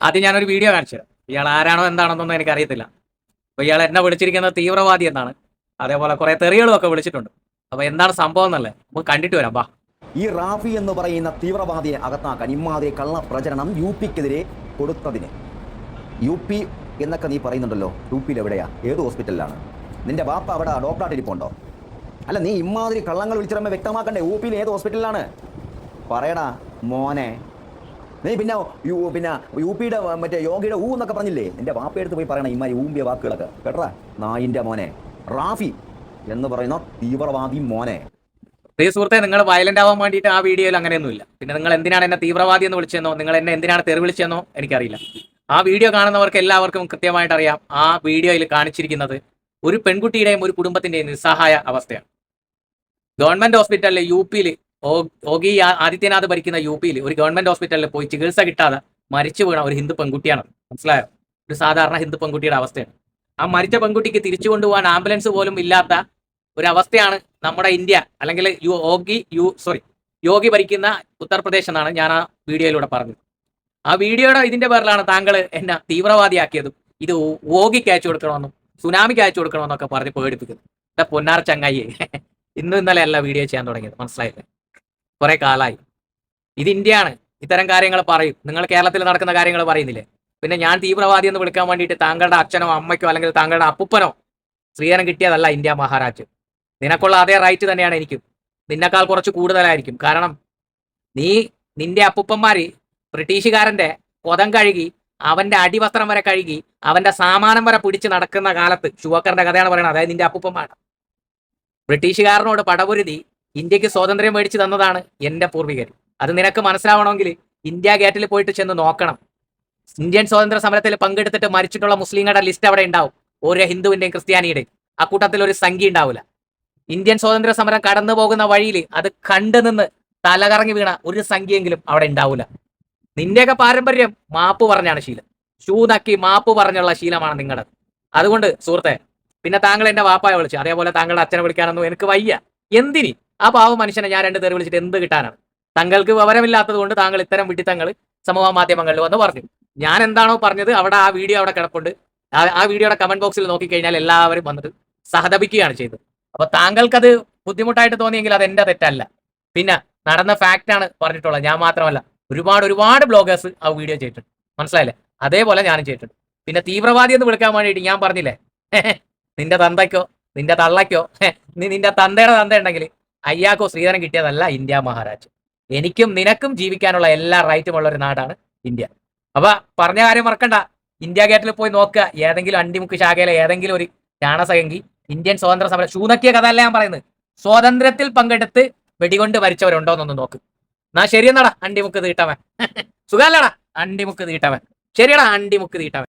ആദ്യം ഞാനൊരു വീഡിയോ കാണിച്ചു തരാം. ഇയാൾ ആരാണോ എന്താണെന്നൊന്നും എനിക്കറിയത്തില്ല. അപ്പോൾ ഇയാൾ എന്നെ വിളിച്ചിരിക്കുന്നത് തീവ്രവാദി എന്നാണ്. അതേപോലെ കുറെ തെറികളും ഒക്കെ വിളിച്ചിട്ടുണ്ട്. അപ്പോൾ എന്താണ് സംഭവം എന്നല്ലേ നമുക്ക് കണ്ടിട്ട് വരാം. വാ. ഈ റാഫി എന്ന് പറയുന്ന തീവ്രവാദിയെ അകത്താക്കാൻ ഇമ്മാതിരി കള്ള പ്രചരണം UP-ക്കെതിരെ കൊടുത്തതിന് UP എന്നൊക്കെ നീ പറയുന്നുണ്ടല്ലോ. UP-യിൽ എവിടെയാ? ഏത് ഹോസ്പിറ്റലിലാണ്? നിന്റെ ബാപ്പ അവിടെ ഡോക്ടറായിട്ട് ഇരിപ്പുണ്ടോ? അല്ല, നീ ഇമ്മാതിരി കള്ളങ്ങൾ വിളിച്ചിറമ്മ വ്യക്തമാക്കണ്ടേ. UP-യിൽ ഏത് ഹോസ്പിറ്റലിലാണ്? പറയടാ മോനെ. നീ പിന്നെ UP-യുടെ മറ്റേ യോഗയുടെ എന്നൊക്കെ പറഞ്ഞില്ലേ? നിന്റെ ബാപ്പയെടുത്ത് പോയി പറയണം ഇമ്മാതിരി ഊമ്പിയ വാക്കുകളൊക്കെ കേട്ടാ. നായിൻ്റെ മോനെ റാഫി എന്ന് പറയുന്ന തീവ്രവാദി മോനെ. പ്രിയ സുഹൃത്തെ, നിങ്ങൾ വയലന്റ് ആവാൻ വേണ്ടിയിട്ട് ആ വീഡിയോയിൽ അങ്ങനെയൊന്നുമില്ല. പിന്നെ നിങ്ങൾ എന്തിനാണ് എന്നെ തീവ്രവാദി എന്ന് വിളിച്ചെന്നോ, നിങ്ങൾ എന്നെ എന്തിനാണ് തെറി വിളിച്ചെന്നോ എനിക്കറിയില്ല. ആ വീഡിയോ കാണുന്നവർക്ക് എല്ലാവർക്കും കൃത്യമായിട്ട് അറിയാം. ആ വീഡിയോയിൽ കാണിച്ചിരിക്കുന്നത് ഒരു പെൺകുട്ടിയുടെയും ഒരു കുടുംബത്തിന്റെയും നിസ്സഹായ അവസ്ഥയാണ്. ഗവൺമെന്റ് ഹോസ്പിറ്റലിൽ UP-യിൽ യോഗി ആദിത്യനാഥ് ഭരിക്കുന്ന UP-യിൽ ഒരു ഗവൺമെന്റ് ഹോസ്പിറ്റലിൽ പോയി ചികിത്സ കിട്ടാതെ മരിച്ചു വീണ ഒരു ഹിന്ദു പെൺകുട്ടിയാണ്. മനസ്സിലായോ? ഒരു സാധാരണ ഹിന്ദു പെൺകുട്ടിയുടെ അവസ്ഥയാണ്. ആ മരിച്ച പെൺകുട്ടിക്ക് തിരിച്ചു കൊണ്ടുപോകാൻ ആംബുലൻസ് പോലും ഇല്ലാത്ത ഒരവസ്ഥയാണ് നമ്മുടെ ഇന്ത്യ, അല്ലെങ്കിൽ യോഗി ഭരിക്കുന്ന ഉത്തർപ്രദേശ് എന്നാണ് ഞാൻ ആ വീഡിയോയിലൂടെ പറഞ്ഞത്. ആ വീഡിയോയുടെ ഇതിന്റെ പേരിലാണ് താങ്കൾ എന്നെ തീവ്രവാദിയാക്കിയതും ഇത് യോഗിക്ക് അയച്ചു കൊടുക്കണമെന്നും സുനാമിക്ക് അയച്ചു കൊടുക്കണമെന്നൊക്കെ പറഞ്ഞ് പേടിപ്പിക്കുന്നു. എന്റെ പൊന്നാർ ചങ്ങായി, ഇന്നും ഇന്നലെ അല്ല വീഡിയോ ചെയ്യാൻ തുടങ്ങിയത്. മനസ്സിലായില്ലേ? കുറെ കാലമായി. ഇത് ഇന്ത്യയാണ്. ഇത്തരം കാര്യങ്ങൾ പറയും. നിങ്ങൾ കേരളത്തിൽ നടക്കുന്ന കാര്യങ്ങൾ പറയുന്നില്ലേ? പിന്നെ ഞാൻ തീവ്രവാദി എന്ന് വിളിക്കാൻ വേണ്ടിയിട്ട് താങ്കളുടെ അച്ഛനോ അമ്മയ്ക്കോ അല്ലെങ്കിൽ താങ്കളുടെ അപ്പുപ്പനോ സ്ത്രീധനം കിട്ടിയതല്ല ഇന്ത്യ മഹാരാജ്യം. നിനക്കുള്ള അതേ റൈറ്റ് തന്നെയാണ് എനിക്കും. നിന്നെക്കാൾ കുറച്ച് കൂടുതലായിരിക്കും. കാരണം നിന്റെ അപ്പുപ്പന്മാര് ബ്രിട്ടീഷുകാരന്റെ കൊതം കഴുകി, അവന്റെ അടിവസ്ത്രം വരെ കഴുകി, അവന്റെ സാമാനം വരെ പിടിച്ച് നടക്കുന്ന കാലത്ത്, ഷുവക്കറിന്റെ കഥയാണ് പറയുന്നത്. അതായത് നിന്റെ അപ്പുപ്പന്മാർ ബ്രിട്ടീഷുകാരനോട് പടപൊരുതി ഇന്ത്യക്ക് സ്വാതന്ത്ര്യം മേടിച്ചു തന്നതാണ് എന്റെ പൂർവികർ. അത് നിനക്ക് മനസ്സിലാവണമെങ്കിൽ ഇന്ത്യ ഗേറ്റിൽ പോയിട്ട് ചെന്ന് നോക്കണം. ഇന്ത്യൻ സ്വാതന്ത്ര്യ സമരത്തിൽ പങ്കെടുത്തിട്ട് മരിച്ചിട്ടുള്ള മുസ്ലിങ്ങളുടെ ലിസ്റ്റ് അവിടെ ഉണ്ടാവും. ഓരോ ഹിന്ദുവിന്റെയും ക്രിസ്ത്യാനിയുടെയും. അക്കൂട്ടത്തിൽ ഒരു സംഖ്യ ഉണ്ടാവില്ല. ഇന്ത്യൻ സ്വാതന്ത്ര്യ സമരം കടന്നു പോകുന്ന വഴിയിൽ അത് കണ്ടു നിന്ന് തലകറങ്ങി വീണ ഒരു സംഖ്യയെങ്കിലും അവിടെ ഉണ്ടാവില്ല. നിന്റെയൊക്കെ പാരമ്പര്യം മാപ്പ് പറഞ്ഞാണ് ശീലം. ഷൂ നക്കി മാപ്പ് പറഞ്ഞുള്ള ശീലമാണ് നിങ്ങളുടെ. അതുകൊണ്ട് സുഹൃത്തെ, പിന്നെ താങ്കൾ എന്റെ വാപ്പായെ വിളിച്ചു, അതേപോലെ താങ്കളുടെ അച്ഛനെ വിളിക്കാനൊന്നും എനിക്ക് വയ്യ. എന്തിന്? ആ പാവ മനുഷ്യനെ ഞാൻ 2 തെറി വിളിച്ചിട്ട് എന്ത് കിട്ടാനാണ്? താങ്കൾക്ക് വിവരമില്ലാത്തത് കൊണ്ട് താങ്കൾ ഇത്തരം വിഡിത്തങ്ങൾ സമൂഹ മാധ്യമങ്ങളിൽ വന്ന് പറഞ്ഞു. ഞാൻ എന്താണോ പറഞ്ഞത് അവിടെ ആ വീഡിയോ അവിടെ കിടപ്പുണ്ട്. ആ വീഡിയോയുടെ കമന്റ് ബോക്സിൽ നോക്കിക്കഴിഞ്ഞാൽ എല്ലാവരും വന്നിട്ട് സഹതപിക്കുകയാണ് ചെയ്തത്. അപ്പൊ താങ്കൾക്കത് ബുദ്ധിമുട്ടായിട്ട് തോന്നിയെങ്കിൽ അത് എന്റെ തെറ്റല്ല. പിന്നെ നടന്ന ഫാക്റ്റ് ആണ് പറഞ്ഞിട്ടുള്ളത്. ഞാൻ മാത്രമല്ല, ഒരുപാട് ബ്ലോഗേഴ്സ് ആ വീഡിയോ ചെയ്തിട്ടുണ്ട്. മനസ്സിലായില്ലേ? അതേപോലെ ഞാനും ചെയ്തിട്ടുണ്ട്. പിന്നെ തീവ്രവാദി എന്ന് വിളിക്കാൻ വേണ്ടിയിട്ട് ഞാൻ പറഞ്ഞില്ലേ, നിന്റെ തന്തയ്ക്കോ നിന്റെ തള്ളയ്ക്കോ നിന്റെ തന്തയുടെ തന്ത ഉണ്ടെങ്കിൽ അയ്യാക്കോ സ്ത്രീധനം കിട്ടിയതല്ല ഇന്ത്യ മഹാരാജ്യം. എനിക്കും നിനക്കും ജീവിക്കാനുള്ള എല്ലാ റൈറ്റും ഉള്ള ഒരു നാടാണ് ഇന്ത്യ. അപ്പൊ പറഞ്ഞ കാര്യം മറക്കണ്ട. ഇന്ത്യ ഗേറ്റിൽ പോയി നോക്കുക. ഏതെങ്കിലും അണ്ടിമുക്ക് ശാഖയിലെ ഏതെങ്കിലും ഒരു ചാണസംഖി ഇന്ത്യൻ സ്വാതന്ത്ര്യ സമരം ഷൂനക്കിയ കഥ അല്ല ഞാൻ പറയുന്നത്. സ്വാതന്ത്ര്യത്തിൽ പങ്കെടുത്ത് വെടികൊണ്ട് മരിച്ചവരുണ്ടോന്നൊന്ന് നോക്ക്. എന്നാ ശരിയെന്നാടാ അണ്ടിമുക്ക് തീട്ടവൻ. സുഖല്ലടാ അണ്ടിമുക്ക് തീട്ടവൻ. ശരിയടാ അണ്ടിമുക്ക് തീട്ടവൻ.